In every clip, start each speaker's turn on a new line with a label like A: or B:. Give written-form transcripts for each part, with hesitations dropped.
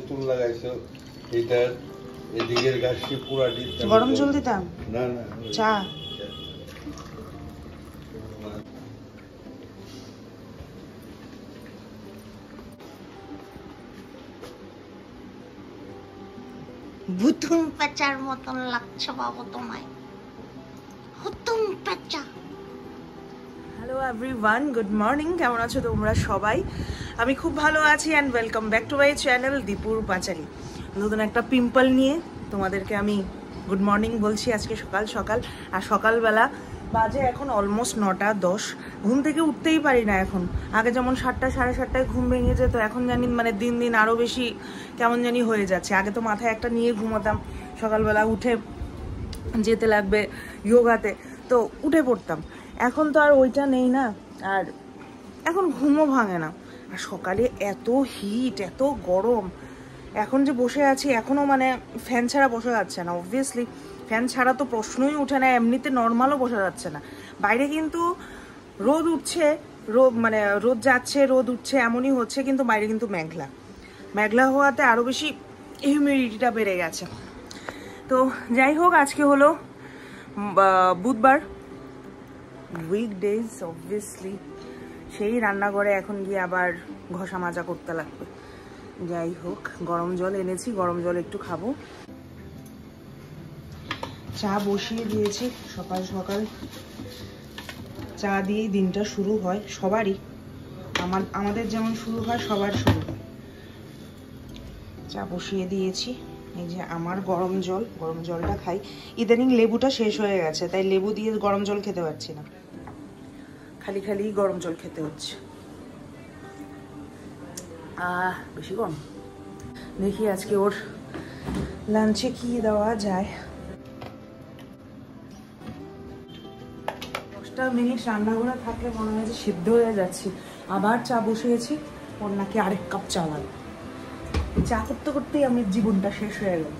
A: বোতল লাগাইছো এটার এদিকের গাছটি পুরাটি
B: গরম জল দিতাম
A: না না
B: চা
C: ভুতুম পেঁচার মতন লাগছে বাবা তোমায় হুতুম পেঁচা।
B: Hello everyone, good morning. কেমন আছো তোমরা সবাই? আমি খুব ভালো আছি and welcome back to my channel দীপুর পাঁচালী। নতুন একটা পিম্পল নিয়ে তোমাদেরকে আমি গুড মর্নিং বলছি আজকে সকাল সকাল। আর সকালবেলা বাজে এখন অলমোস্ট 9:10। ঘুম থেকে উঠতেই পারি না এখন। আগে যেমন 7টা সাড়ে 7টায় ঘুম ভেঙে যেত, এখন জানি মানে দিন দিন আরও বেশি কেমন জানি হয়ে যাচ্ছে। আগে তো মাথায় একটা নিয়ে ঘুমাতাম, সকালবেলা উঠে যেতে লাগবে যোগাতে, তো উঠে পড়তাম। এখন তো আর ওইটা নেই না, আর এখন ঘুমও ভাঙে না। আর সকালে এত হিট, এত গরম। এখন যে বসে আছি এখনও মানে ফ্যান ছাড়া বসা যাচ্ছে না। অবভিয়াসলি ফ্যান ছাড়া তো প্রশ্নই উঠে না, এমনিতে নর্মালও বসা যাচ্ছে না। বাইরে কিন্তু রোদ উঠছে, মানে রোদ যাচ্ছে রোদ উঠছে এমনই হচ্ছে, কিন্তু বাইরে কিন্তু মেঘলা মেঘলা হওয়াতে আরও বেশি হিউমিডিটিটা বেড়ে গেছে। তো যাই হোক, আজকে হলো বুধবার, উইকডেজ অবভিয়াসলি। সেই রান্নাঘরে এখন গিয়ে আবার ঘষা মাজা করতে লাগবে। যাই হোক, গরম জল এনেছি, গরম জল একটু খাবো। চা বসিয়ে দিয়েছি। সকাল সকাল চা দিয়েই দিনটা শুরু হয় সবারই, আমাদের যেমন শুরু হয় সবার শুরু হয়। চা বসিয়ে দিয়েছি। এই যে আমার গরম জলটা খাই। ইদানিং লেবুটা শেষ হয়ে গেছে, তাই লেবু দিয়ে গরম জল খেতে পারছি না, খালি খালি গরম জল খেতে হচ্ছে। বেশি গরম। দেখি আজকে ওর লাঞ্চে কি দেওয়া যায়। 10টা মিনিট রান্নাঘরে থাকলে মনে হয় যে সিদ্ধ হয়ে যাচ্ছি। আবার চা বসিয়েছি, ওর নাকি আরেক কাপ চা লাগবে। চা করতে করতেই আমি জীবনটা শেষ হয়ে গেল।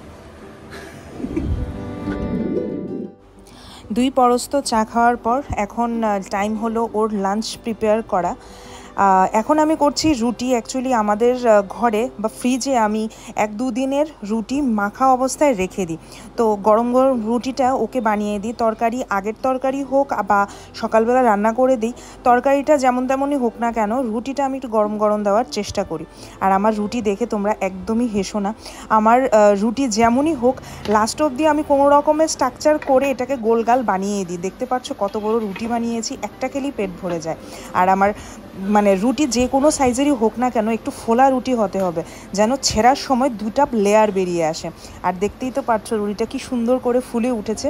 B: 2 পরস্ত চা খাওয়ার পর এখন টাইম হলো ওর লাঞ্চ প্রিপেয়ার করা। এখন আমি করছি রুটি। অ্যাকচুয়ালি আমাদের ঘরে বা ফ্রিজে আমি 1-2 দিনের রুটি মাখা অবস্থায় রেখে দিই। তো গরম গরম রুটিটা ওকে বানিয়ে দিই। তরকারি আগের তরকারি হোক বা সকালবেলা রান্না করে দিই, তরকারিটা যেমন তেমনই হোক না কেন, রুটিটা আমি একটু গরম গরম দেওয়ার চেষ্টা করি। আর আমার রুটি দেখে তোমরা একদমই হেসো না। আমার রুটি যেমনই হোক লাস্ট অবধি আমি কোনো রকমের স্ট্রাকচার করে এটাকে গোলগাল বানিয়ে দিই। দেখতে পাচ্ছ কত বড় রুটি বানিয়েছি, একটা খেলেই পেট ভরে যায়। আর আমার মানে রুটি যে কোনো সাইজেরই হোক না কেন একটু ফোলা রুটি হতে হবে, যেন ছেঁড়ার সময় 2টা লেয়ার বেরিয়ে আসে। আর দেখতেই তো পাচ্ছ রুটিটা কি সুন্দর করে ফুলে উঠেছে।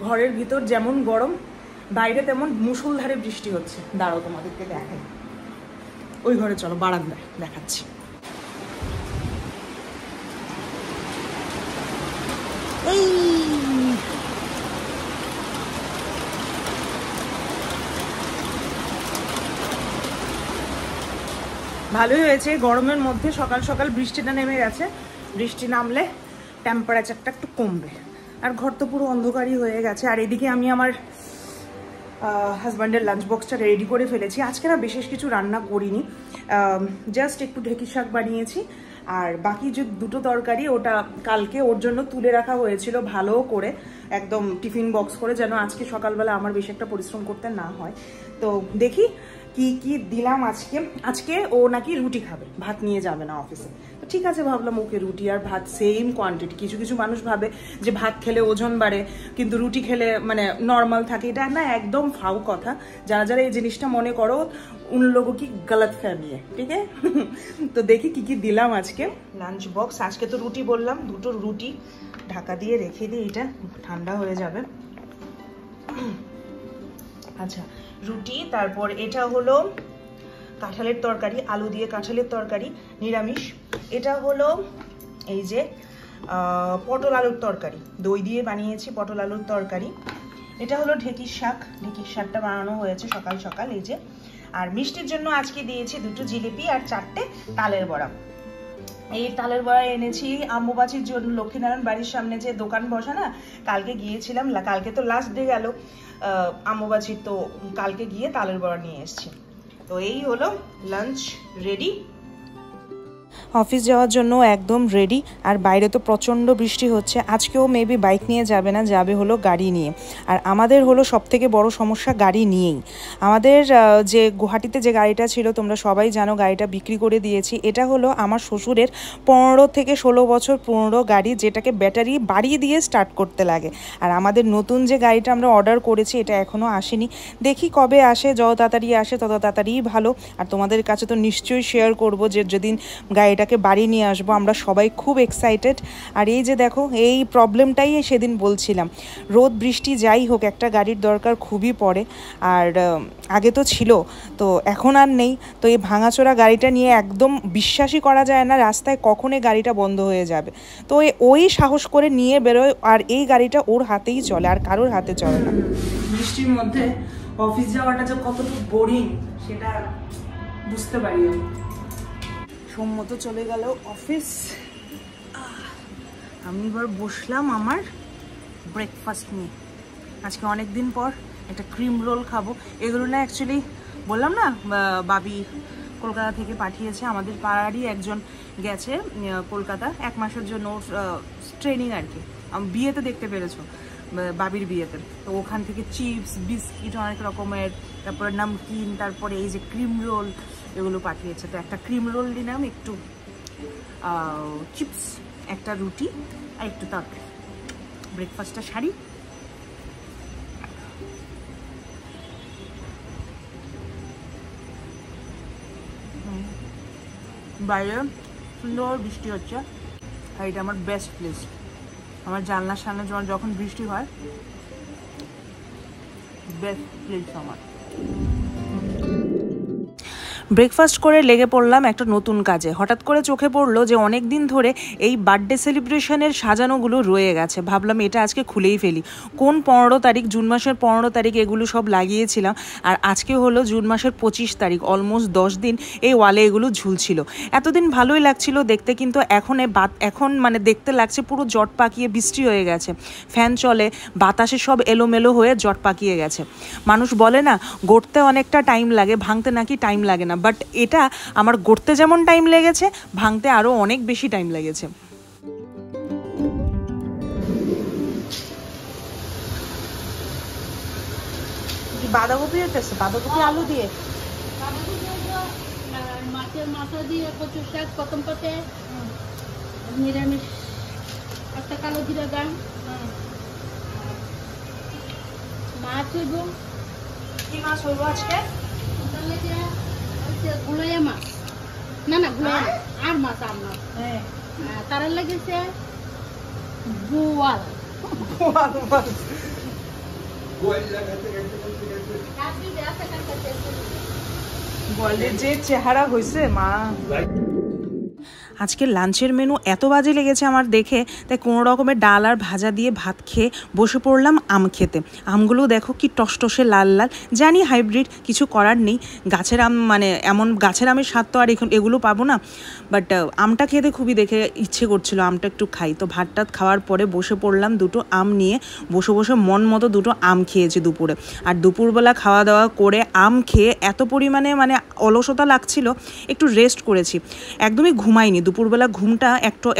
B: ঘরের ভিতর যেমন গরম, বাইরে তেমন মুষলধারে বৃষ্টি হচ্ছে। দাঁড়াও তোমাদেরকে দেখাই, ওই ঘরে চলো, বারান্দায় দেখাচ্ছি। এই ভালোই হয়েছে, গরমের মধ্যে সকাল সকাল বৃষ্টিটা নেমে গেছে। বৃষ্টি নামলে টেম্পারেচারটা একটু কমবে। আর ঘর তো পুরো অন্ধকারই হয়ে গেছে। আর এদিকে আমি আমার হাজব্যান্ডের লাঞ্চ বক্সটা রেডি করে ফেলেছি। আজকে না বিশেষ কিছু রান্না করিনি, জাস্ট একটু ঢেঁকি শাক বানিয়েছি। আর বাকি যে 2টো তরকারি ওটা কালকে ওর জন্য তুলে রাখা হয়েছিল ভালো করে, একদম টিফিন বক্স করে, যেন আজকে সকালবেলা আমার বেশি একটা পরিশ্রম করতে না হয়। তো দেখি কি কি দিলাম আজকে। আজকে ও নাকি রুটি খাবে, ভাত নিয়ে যাবে না অফিসে। তো ঠিক আছে, ভাবলাম ওকে রুটি আর ভাত সেম কোয়ান্টিটি। কিছু কিছু মানুষ ভাবে যে ভাত খেলে ওজন বাড়ে কিন্তু রুটি খেলে মানে নর্মাল থাকে, এটা না একদম ফাউ কথা। যারা যারা এই জিনিসটা মনে করো উন লোগো কি গলত ফ্যামি है, ঠিক আছে। তো দেখি কি কি দিলাম আজকে লাঞ্চ বক্স। আজকে তো রুটি বললাম, 2টো রুটি ঢাকা দিয়ে রেখে দিই, এটা ঠান্ডা হয়ে যাবে। আচ্ছা, রুটি। তারপর এটা হলো কাঁঠালের তরকারি, আলু দিয়ে কাঁঠালের তরকারি, নিরামিষ। এটা হলো এই যে পটল আলুর তরকারি, দই দিয়ে বানিয়েছি পটল আলুর তরকারি। এটা হলো ঢেঁকির শাক, ঢেঁকির শাকটা বানানো হয়েছে সকাল সকাল এই যে। আর মিষ্টির জন্য আজকে দিয়েছি 2টো জিলিপি আর 4টে তালের বড়া। এই তালের বড়া এনেছি আম্বুবাচির জন্য। লক্ষ্মীনারায়ণ বাড়ির সামনে যে দোকান বসে না, কালকে গিয়েছিলাম, কালকে তো লাস্ট ডে গেল আম্বুবাচির, তো কালকে গিয়ে তালের বড়া নিয়ে এসেছি। তো এই হলো লাঞ্চ রেডি। অফিস যাওয়ার জন্য একদম রেডি। আর বাইরে তো প্রচণ্ড বৃষ্টি হচ্ছে। আজকেও মেবি বাইক নিয়ে যাবে না, যাবে হলো গাড়ি নিয়ে। আর আমাদের হলো সবথেকে বড় সমস্যা গাড়ি নিয়েই। আমাদের যে গুয়াহাটিতে যে গাড়িটা ছিল তোমরা সবাই জানো, গাড়িটা বিক্রি করে দিয়েছি। এটা হলো আমার শ্বশুরের 15 থেকে 16 বছর পুরনো গাড়ি, যেটাকে ব্যাটারি বাড়িয়ে দিয়ে স্টার্ট করতে লাগে। আর আমাদের নতুন যে গাড়িটা আমরা অর্ডার করেছি এটা এখনও আসেনি। দেখি কবে আসে, যত তাড়াতাড়ি আসে তত তাড়াতাড়িই ভালো। আর তোমাদের কাছে তো নিশ্চয়ই শেয়ার করবো যে যেদিন গাড়িটাকে বাড়ি নিয়ে আসবো। আমরা সবাই খুব এক্সাইটেড। আর এই যে দেখো, এই প্রবলেমটাই সেদিন বলছিলাম, রোদ বৃষ্টি যাই হোক একটা গাড়ির দরকার খুবই পড়ে। আর আগে তো ছিল, তো এখন আর নেই। তো এই ভাঙাচোরা গাড়িটা নিয়ে একদম বিশ্বাসই করা যায় না রাস্তায় কখন এই গাড়িটা বন্ধ হয়ে যাবে। তো ওই সাহস করে নিয়ে বেরোয়। আর এই গাড়িটা ওর হাতেই চলে, আর কারোর হাতে চলে না। বৃষ্টির মধ্যে অফিস যাওয়াটা যে কতটুকু বোরিং সেটা বুঝতে পারি আমি। সম্মত চলে গেল অফিস। আমি এবার বসলাম আমার ব্রেকফাস্ট নিয়ে। আজকে অনেক দিন পর একটা ক্রিম রোল খাবো। এগুলো না অ্যাকচুয়ালি বললাম না, বাবি কলকাতা থেকে পাঠিয়েছে। আমাদের পাড়ারই একজন গেছে কলকাতা 1 মাসের জন্য, ওর ট্রেনিং আর কি। বিয়েতে দেখতে পেরেছো, বাবির বিয়েতে। তো ওখান থেকে চিপস, বিস্কিট, অনেক রকমের, তারপরে নামকিন, তারপরে এই যে ক্রিম রোল, এগুলো পাঠিয়েছে। তো একটা ক্রিম রোল নিলাম, একটু চিপস, একটা রুটি আর একটু তরকারি। ব্রেকফাস্টটা সারি। বাইরে সুন্দর বৃষ্টি হচ্ছে। আর এটা আমার বেস্ট প্লেস। আমার জানলার সামনে যখন বৃষ্টি হয়, বেস্ট প্লেস আমার। ব্রেকফাস্ট করে লেগে পড়লাম একটা নতুন কাজে। হঠাৎ করে চোখে পড়লো যে অনেক দিন ধরে এই বার্থডে সেলিব্রেশনের সাজানোগুলো রয়ে গেছে। ভাবলাম এটা আজকে খুলেই ফেলি। কোন 15 তারিখ, জুন মাসের 15 তারিখ এগুলো সব লাগিয়েছিলাম। আর আজকে হলো জুন মাসের 25 তারিখ। অলমোস্ট 10 দিন এই ওয়ালে এগুলো ঝুলছিল। এতদিন ভালোই লাগছিল দেখতে, কিন্তু এখন মানে দেখতে লাগছে পুরো জট পাকিয়ে বৃষ্টি হয়ে গেছে। ফ্যান চলে, বাতাসে সব এলোমেলো হয়ে জট পাকিয়ে গেছে। মানুষ বলে না গড়তে অনেকটা টাইম লাগে, ভাঙতে নাকি টাইম লাগে না। বাট এটা আমার গড়তে যেমন টাইম লেগেছে, ভাঙতে আরো অনেক বেশি টাইম লেগেছে। বাঁধাকপি হচ্ছে, বাঁধাকপি আলু দিয়ে,
C: মাছের মাথা দিয়ে, কচুর শাক, প্রথম পাতে নিরামিষ, একটা কালো জিরা গান, মাছ হইব।
B: কি মাছ হইব আজকে?
C: গুলাইয়া মাছ, না না গুলাইয়া আর মাছ, আর মাছ। তারা লেগেছে বোয়াল।
B: বলের যে চেহারা হয়েছে মা। আজকে লাঞ্চের মেনু এত বাজে লেগেছে আমার দেখে, তাই কোনো রকমের ডাল আর ভাজা দিয়ে ভাত খেয়ে বসে পড়লাম আম খেতে। আমগুলো দেখো কি টসটসে লাল লাল। জানি হাইব্রিড, কিছু করার নেই। গাছের আম, মানে এমন গাছের আমের স্বাদ তো আর এগুলো পাবো না। বাট আমটা খেতে খুবই দেখে ইচ্ছে করছিল, আমটা একটু খাই। তো ভাত টাত খাওয়ার পরে বসে পড়লাম দুটো আম নিয়ে। বসে বসে মন মতো দুটো আম খেয়েছি দুপুরে। আর দুপুরবেলা খাওয়া দাওয়া করে আম খেয়ে এত পরিমাণে মানে অলসতা লাগছিল, একটু রেস্ট করেছি। একদমই ঘুমাইনি দুপুরবেলা, ঘুমটা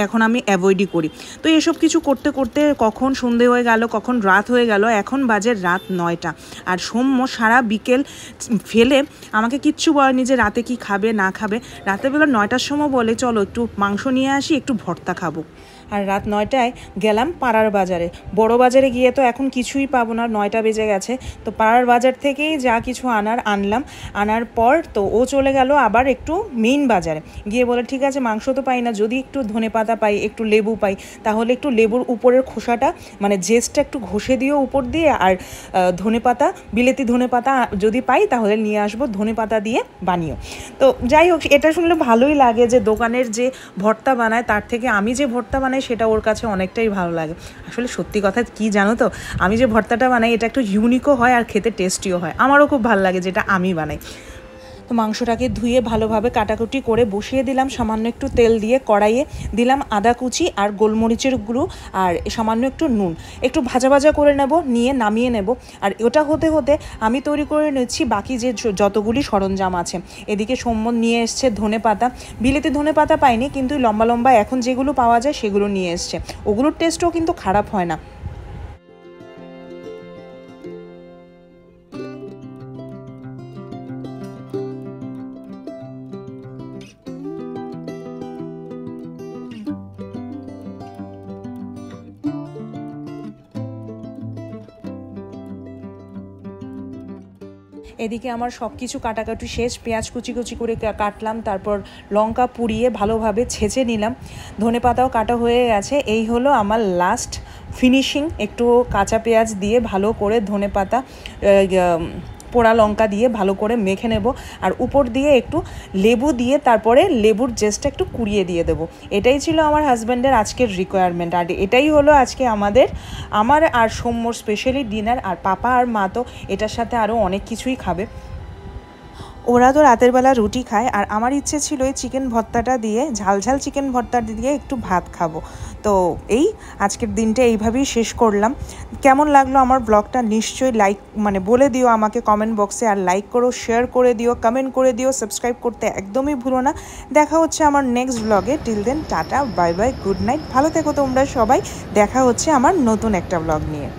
B: এখন আমি অ্যাভয়েডই করি। তো এসব কিছু করতে করতে কখন সন্ধে হয়ে গেল, কখন রাত হয়ে গেল। এখন বাজে রাত 9টা। আর সৌম্য সারা বিকেল ফেলে আমাকে কিচ্ছু বলেনি যে রাতে কি খাবে না খাবে। রাতের বেলা 9টার সময় বলে চলো একটু মাংস নিয়ে আসি, একটু ভর্তা খাবো। আর রাত 9টায় গেলাম পাড়ার বাজারে। বড় বাজারে গিয়ে তো এখন কিছুই পাবো না, 9টা বেজে গেছে। তো পাড়ার বাজার থেকেই যা কিছু আনলাম। আনার পর তো ও চলে গেল আবার একটু মেইন বাজারে গিয়ে বলে ঠিক আছে মাংস তো পাই না, যদি একটু ধনেপাতা পাই, একটু লেবু পাই, তাহলে একটু লেবুর উপরের খোসাটা মানে জেসটা একটু ঘষে দিও উপর দিয়ে। আর ধনেপাতা, বিলেতি ধনেপাতা যদি পাই তাহলে নিয়ে আসবো, ধনেপাতা দিয়ে বানিও। তো যাই হোক, এটা শুনলে ভালোই লাগে যে দোকানের যে ভর্তা বানায় তার থেকে আমি যে ভর্তা বানাই সেটা ওর কাছে অনেকটাই ভালো লাগে। আসলে সত্যি কথা কি জানো তো, আমি যে ভর্তাটা বানাই এটা একটু ইউনিকও হয় আর খেতে টেস্টিও হয়। আমারও খুব ভালো লাগে যেটা আমি বানাই। তো মাংসটাকে ধুয়ে ভালোভাবে কাটাকুটি করে বসিয়ে দিলাম, সামান্য একটু তেল দিয়ে কড়াইয়ে দিলাম আদা কুচি আর গোলমরিচের গুঁড়ো আর সামান্য একটু নুন, একটু ভাজা ভাজা করে নেব, নিয়ে নামিয়ে নেব। আর ওটা হতে হতে আমি তৈরি করে নিচ্ছি বাকি যে যতগুলি সরঞ্জাম আছে। এদিকে সম্মত নিয়ে এসছে ধনেপাতা, বিলেতি ধনেপাতা পাইনি, কিন্তু লম্বা লম্বা এখন যেগুলো পাওয়া যায় সেগুলো নিয়ে এসছে, ওগুলোর টেস্টও কিন্তু খারাপ হয় না। এদিকে আমার সব কিছু কাটাকাটি শেষ, পেঁয়াজ কুচি কুচি করে কাটলাম, তারপর লঙ্কা পুড়িয়ে ভালোভাবে ছেঁচে নিলাম, ধনেপাতাও কাটা হয়ে গেছে। এই হলো আমার লাস্ট ফিনিশিং, একটু কাঁচা পেঁয়াজ দিয়ে ভালো করে ধনেপাতা পোড়া লঙ্কা দিয়ে ভালো করে মেখে নেব, আর উপর দিয়ে একটু লেবু দিয়ে তারপরে লেবুর জেসটা একটু কুড়িয়ে দিয়ে দেবো। এটাই ছিল আমার হাজব্যান্ডের আজকের রিকোয়ারমেন্ট, আর এটাই হলো আজকে আমার আর সৌম্যর স্পেশালি ডিনার। আর পাপা আর মা তো এটার সাথে আরও অনেক কিছুই খাবে, ওরা তো রাতের বেলা রুটি খায়, আর আমার ইচ্ছে ছিল এই চিকেন ভর্তাটা দিয়ে, ঝালঝাল চিকেন ভর্তা দিয়ে একটু ভাত খাবো। তো এই আজকের দিনটা এইভাবেই শেষ করলাম। কেমন লাগলো আমার ব্লগটা নিশ্চয়ই বলে দিও আমাকে কমেন্ট বক্সে, আর লাইক করো, শেয়ার করে দিও, কমেন্ট করে দিও, সাবস্ক্রাইব করতে একদমই ভুলো না। দেখা হচ্ছে আমার নেক্সট ব্লগে। Till then tata, bye bye, good night, ভালো থেকো তোমরা সবাই। দেখা হচ্ছে আমার নতুন একটা ব্লগ নিয়ে।